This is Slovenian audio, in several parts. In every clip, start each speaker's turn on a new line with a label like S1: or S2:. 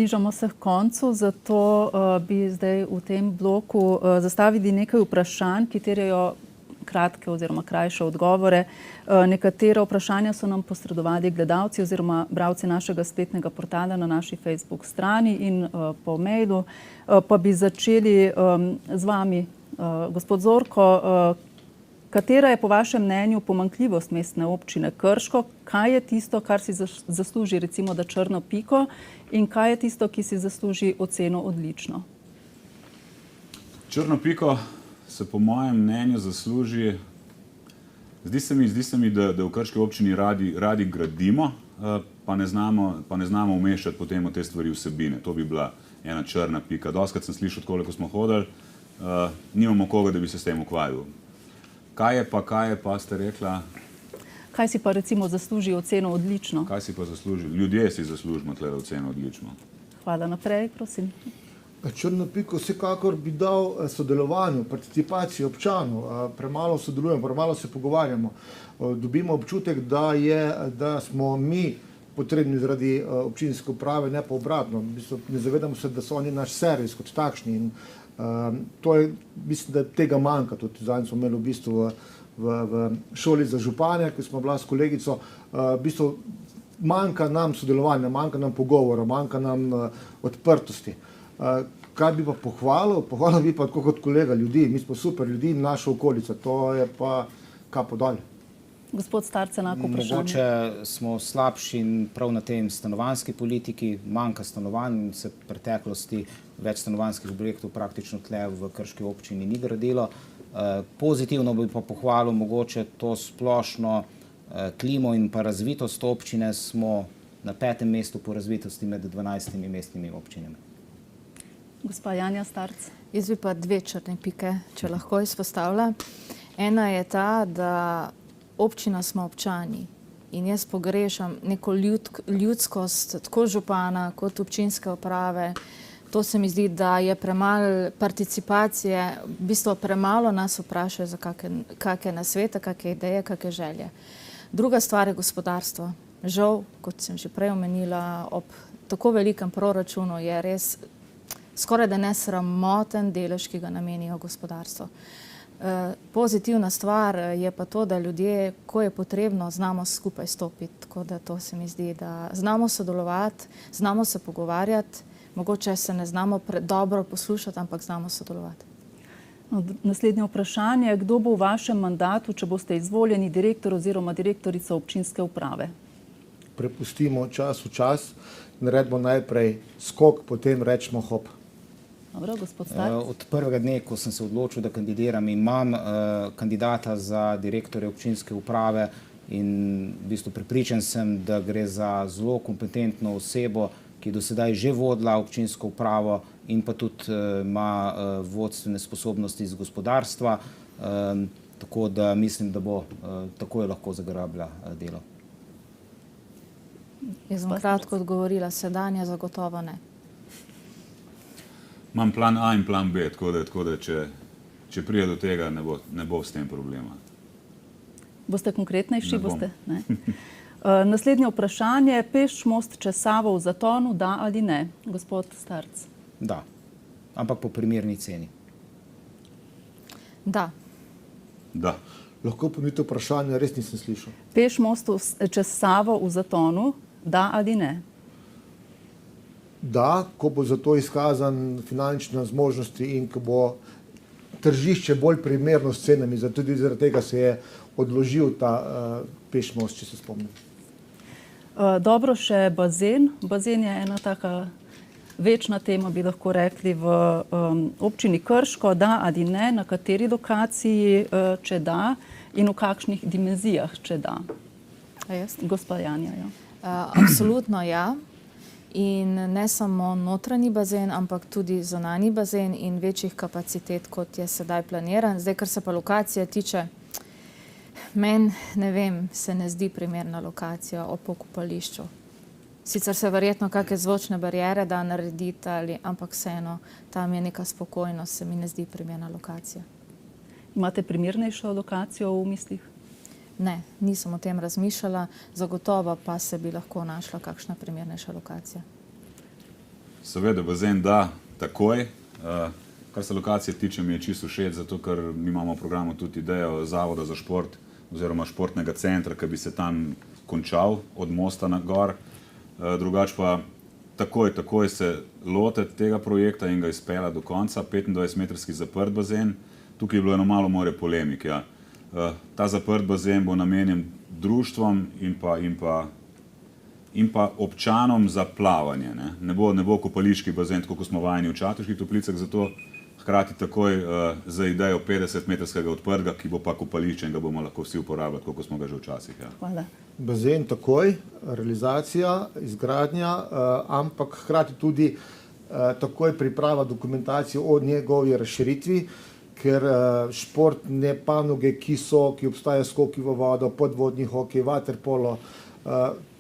S1: Bližamo se k koncu, zato bi zdaj v tem bloku zastavili nekaj vprašanj, ki terjajo kratke oziroma krajše odgovore. Nekatera vprašanja so nam posredovali gledalci oziroma bralci našega spletnega portala na naši Facebook strani in po mailu. Pa bi začeli z vami, gospod Zorko. Katera je po vašem mnenju pomanjkljivost Mestne občine Krško? Kaj je tisto, kar si zasluži recimo da črno piko, in kaj je tisto, ki si zasluži oceno odlično?
S2: Črno piko se po mojem mnenju zasluži, zdi se mi, da v Krški občini radi gradimo, pa ne znamo umeščati potem v te stvari vsebine. To bi bila ena črna pika. Dostikrat sem slišal, koliko smo hodili, nimamo koga, da bi se s tem ukvarjal. Kaj je pa, ste rekla?
S1: Kaj si pa recimo zasluži oceno odlično?
S2: Kaj si pa zasluži? Ljudje si zaslužimo tle oceno odlično.
S1: Hvala. Naprej, prosim.
S3: Črno piko vsekakor bi dal sodelovanju, participaciji občanov. Premalo sodelujemo, premalo se pogovarjamo. Dobimo občutek, da smo mi potrebni zaradi občinske uprave, ne pa obratno. Ne zavedamo se, da so oni naš servis kot takšni. In to je, mislim, da tega manjka. Tudi zadnjič smo imeli v bistvu v šoli za županje, ki smo bila s kolegico, v bistvu manjka nam sodelovanja, manjka nam pogovora, manjka nam odprtosti. Kaj bi pa pohvalil? Pohvalil bi pa tako kot kolega ljudi. Mi smo super ljudi in naša okolica. To je pa kapo dalje.
S1: Gospod Starc, enako vprašanje.
S4: Mogoče smo slabši prav na tem stanovanjski politiki, manjka stanovanj, se v preteklosti več stanovanjskih objektov praktično tle v Krški občini ni gradilo. Pozitivno bi pa pohvalil mogoče to splošno klimo in pa razvitost občine. Smo na 5. mestu po razvitosti med 12 mestnimi občinami.
S1: Gospa Janja Starc.
S5: Jaz bi pa 2 črne pike, če lahko izpostavlja. Ena je ta, da občina smo občani in jaz pogrešam neko ljudskost, tako župana kot občinske uprave. To se mi zdi, da je premalo participacije, v bistvu premalo nas vprašajo za kakšne nasvete, kakšne ideje, kakšne želje. Druga stvar je gospodarstvo. Žal, kot sem že prej omenila, ob tako velikem proračunu je res skoraj da nesramoten delež, ki ga namenijo gospodarstvo. Pozitivna stvar je pa to, da ljudje, ko je potrebno, znamo skupaj stopiti. Tako da to se mi zdi, da znamo sodelovati, znamo se pogovarjati, mogoče se ne znamo dobro poslušati, ampak znamo sodelovati.
S1: Naslednje vprašanje. Kdo bo v vašem mandatu, če boste izvoljeni, direktor oziroma direktorica občinske uprave?
S3: Prepustimo čas v čas, naredimo najprej skok, potem rečemo hop.
S1: Dobro, gospod Starc.
S4: Od prvega dne, ko sem se odločil, da kandidiram, imam kandidata za direktorja občinske uprave in v bistvu prepričan sem, da gre za zelo kompetentno osebo, ki je do sedaj že vodila občinsko upravo in pa tudi ima vodstvene sposobnosti iz gospodarstva, tako da mislim, da bo takoj lahko zagrabila delo.
S5: Jaz bom kratko odgovorila, sedanja zagotovo ne.
S2: Imam plan A in plan B, tako da če prije do tega, ne bo s tem problema.
S1: Boste konkretnejši?
S2: Ne bom.
S1: Ne? Naslednje vprašanje. Peš most čez Savo v Zatonu, da ali ne? Gospod Starc.
S4: Da, ampak po primerni ceni.
S5: Da.
S2: Da.
S3: Lahko ponovite vprašanje, res nisem slišal.
S1: Peš most čez Savo v Zatonu, da ali ne?
S3: Da, ko bo za to izkazan finančne zmožnosti in ko bo tržišče bolj primerno s cenami, tudi zaradi tega se je odložil ta peš most, če se spomnim.
S1: Dobro, še bazen. Bazen je ena taka večna tema, bi lahko rekli, v občini Krško. Da ali ne, na kateri lokaciji, če da, in v kakšnih dimenzijah, če da? Gospa Janja, ja.
S5: Absolutno ja. In ne samo notranji bazen, ampak tudi zunanji bazen in večjih kapacitet, kot je sedaj planiran. Zdaj, kar se pa lokacije tiče, meni, ne vem, se ne zdi primerna lokacija ob pokopališču. Sicer se verjetno kakšne zvočne bariere da narediti, ampak vseeno, tam je neka spokojnost, se mi ne zdi primerna lokacija.
S1: Imate primernejšo lokacijo v mislih?
S5: Ne, nisem o tem razmišljala, zagotovo pa se bi lahko našla kakšna primernejša lokacija.
S2: Seveda, bazen da takoj. Kar se lokacije tiče, mi je čisto všeč, zato ker mi imamo v programu tudi idejo Zavoda za šport oziroma športnega centra, ki bi se tam končal od mosta na gor. Drugače pa takoj se lotiti tega projekta in ga izpeljati do konca. 25-metrski zaprt bazen. Tukaj je bilo eno malo more polemik. Ja. Ta zaprt bazen bo namenjen društvom in pa občanom za plavanje. Ne bo kopališki bazen, tako kot smo vajeni v Čatežskih Toplicah, zato hkrati takoj za idejo 50-metrskega odprtega, ki bo pa kopališče in ga bomo lahko vsi uporabljali, kot smo ga že včasih. Ja.
S1: Hvala.
S3: Bazen takoj, realizacija, izgradnja, ampak hkrati tudi takoj priprava dokumentacije o njegovi razširitvi, ker športne panoge, ki obstajajo, skoki v vodo, podvodni hokej, vaterpolo,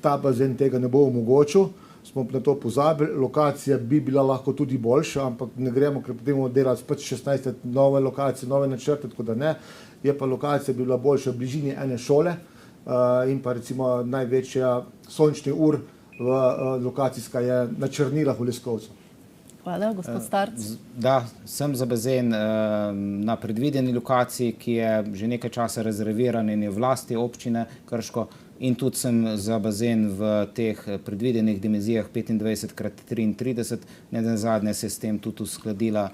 S3: ta bazen tega ne bo omogočil. Smo na to pozabili, lokacija bi bila lahko tudi boljša, ampak ne gremo, ker potem bomo delali spet 16 nove lokacije, nove načrte, tako da ne. Je pa lokacija bila boljša v bližini ene šole in pa recimo največja sončni ur lokacijska je na Črnilah v Leskovcu.
S1: Hvala, gospod Starc.
S4: Da, sem za bazen na predvideni lokaciji, ki je že nekaj časa rezerviran in je v lasti občine Krško. In tudi sem za bazen v teh predvidenih dimenzijah 25x33, nenazadnje se je s tem tudi uskladila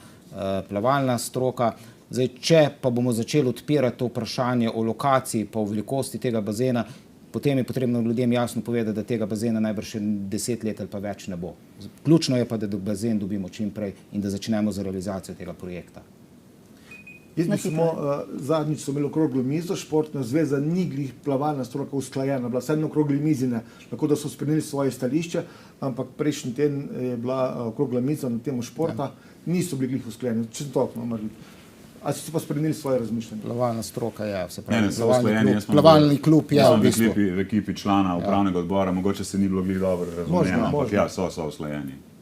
S4: plavalna stroka. Zdaj, če pa bomo začeli odpirati to vprašanje o lokaciji pa o velikosti tega bazena, potem je potrebno ljudem jasno povedati, da tega bazena najbrž še 10 let ali pa več ne bo. Ključno je pa, da bazen dobimo čim prej in da začnemo z realizacijo tega projekta.
S3: Jaz bi samo, zadnjič so imeli okroglo mizo, športna zveza ni glih plavalna stroka usklajena, bila vse okrogli mizine, tako da so spremenili svoje stališče, ampak prejšnji teden je bila okrogla miza na temo športa, niso bili glih usklajeni, če sem toliko morali. A so pa spremenili svoje razmišljanje?
S4: Plavalna stroka, ja, se pravi,
S2: Ne,
S4: plavalni klub, ja, v bistvu.
S2: V ekipi člana upravnega odbora, mogoče se ni bilo glih dobro razumljeno, ampak ja, so usklajeni.